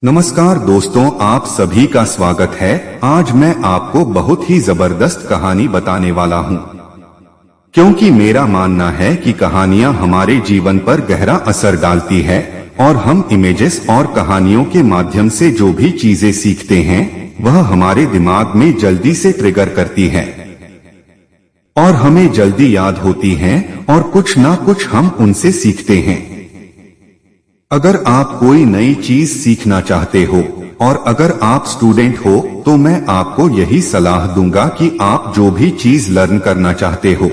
नमस्कार दोस्तों, आप सभी का स्वागत है। आज मैं आपको बहुत ही जबरदस्त कहानी बताने वाला हूं, क्योंकि मेरा मानना है कि कहानियां हमारे जीवन पर गहरा असर डालती है और हम इमेजेस और कहानियों के माध्यम से जो भी चीजें सीखते हैं वह हमारे दिमाग में जल्दी से ट्रिगर करती है और हमें जल्दी याद होती हैं और कुछ ना कुछ हम उनसे सीखते हैं। अगर आप कोई नई चीज सीखना चाहते हो और अगर आप स्टूडेंट हो तो मैं आपको यही सलाह दूंगा कि आप जो भी चीज लर्न करना चाहते हो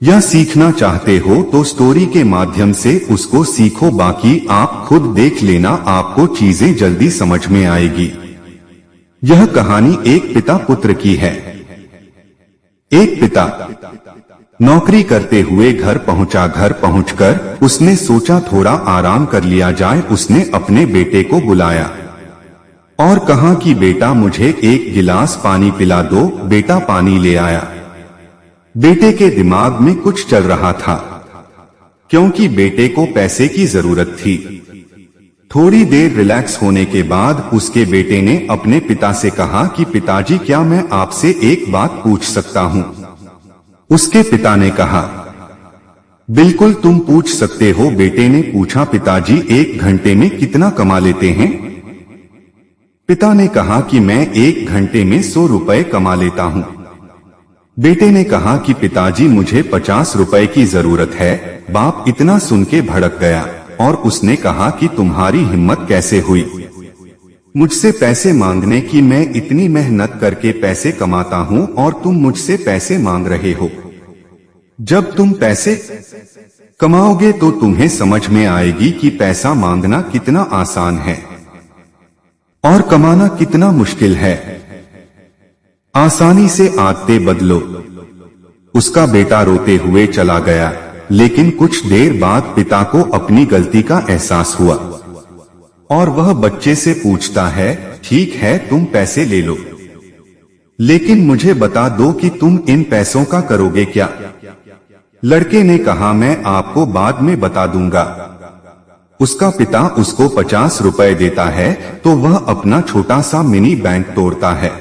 या सीखना चाहते हो तो स्टोरी के माध्यम से उसको सीखो। बाकी आप खुद देख लेना, आपको चीजें जल्दी समझ में आएगी। यह कहानी एक पिता पुत्र की है। एक पिता नौकरी करते हुए घर पहुंचा। घर पहुंचकर उसने सोचा थोड़ा आराम कर लिया जाए। उसने अपने बेटे को बुलाया और कहा कि बेटा मुझे एक गिलास पानी पिला दो। बेटा पानी ले आया। बेटे के दिमाग में कुछ चल रहा था, क्योंकि बेटे को पैसे की जरूरत थी। थोड़ी देर रिलैक्स होने के बाद उसके बेटे ने अपने पिता से कहा कि पिताजी, क्या मैं आपसे एक बात पूछ सकता हूँ? उसके पिता ने कहा, बिल्कुल तुम पूछ सकते हो। बेटे ने पूछा, पिताजी 1 घंटे में कितना कमा लेते हैं? पिता ने कहा कि मैं 1 घंटे में 100 रुपए कमा लेता हूँ। बेटे ने कहा कि पिताजी मुझे 50 रुपए की जरूरत है। बाप इतना सुन के भड़क गया और उसने कहा कि तुम्हारी हिम्मत कैसे हुई मुझसे पैसे मांगने की? मैं इतनी मेहनत करके पैसे कमाता हूँ और तुम मुझसे पैसे मांग रहे हो। जब तुम पैसे कमाओगे तो तुम्हें समझ में आएगी कि पैसा मांगना कितना आसान है और कमाना कितना मुश्किल है। आसानी से आदतें बदलो। उसका बेटा रोते हुए चला गया, लेकिन कुछ देर बाद पिता को अपनी गलती का एहसास हुआ और वह बच्चे से पूछता है, ठीक है तुम पैसे ले लो, लेकिन मुझे बता दो कि तुम इन पैसों का करोगे क्या? लड़के ने कहा, मैं आपको बाद में बता दूंगा। उसका पिता उसको 50 रुपए देता है तो वह अपना छोटा सा मिनी बैंक तोड़ता है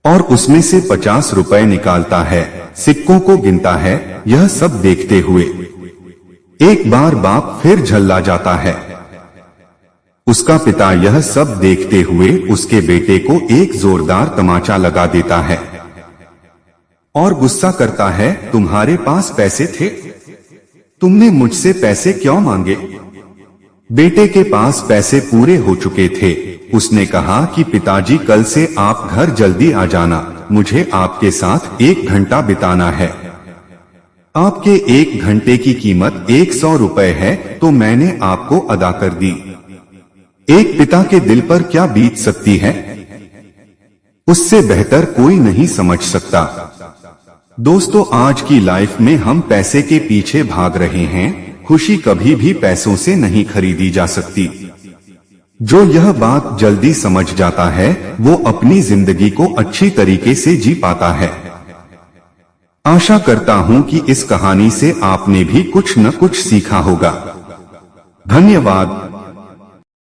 और उसमें से 50 रुपए निकालता है, सिक्कों को गिनता है। यह सब देखते हुए एक बार बाप फिर झल्ला जाता है। उसका पिता यह सब देखते हुए उसके बेटे को एक जोरदार तमाचा लगा देता है और गुस्सा करता है, तुम्हारे पास पैसे थे? तुमने मुझसे पैसे क्यों मांगे? बेटे के पास पैसे पूरे हो चुके थे। उसने कहा कि पिताजी, कल से आप घर जल्दी आ जाना, मुझे आपके साथ 1 घंटा बिताना है। आपके 1 घंटे की कीमत 100 रुपए है तो मैंने आपको अदा कर दी। एक पिता के दिल पर क्या बीत सकती है, उससे बेहतर कोई नहीं समझ सकता। दोस्तों, आज की लाइफ में हम पैसे के पीछे भाग रहे हैं। खुशी कभी भी पैसों से नहीं खरीदी जा सकती। जो यह बात जल्दी समझ जाता है वो अपनी जिंदगी को अच्छी तरीके से जी पाता है। आशा करता हूं कि इस कहानी से आपने भी कुछ न कुछ सीखा होगा। धन्यवाद।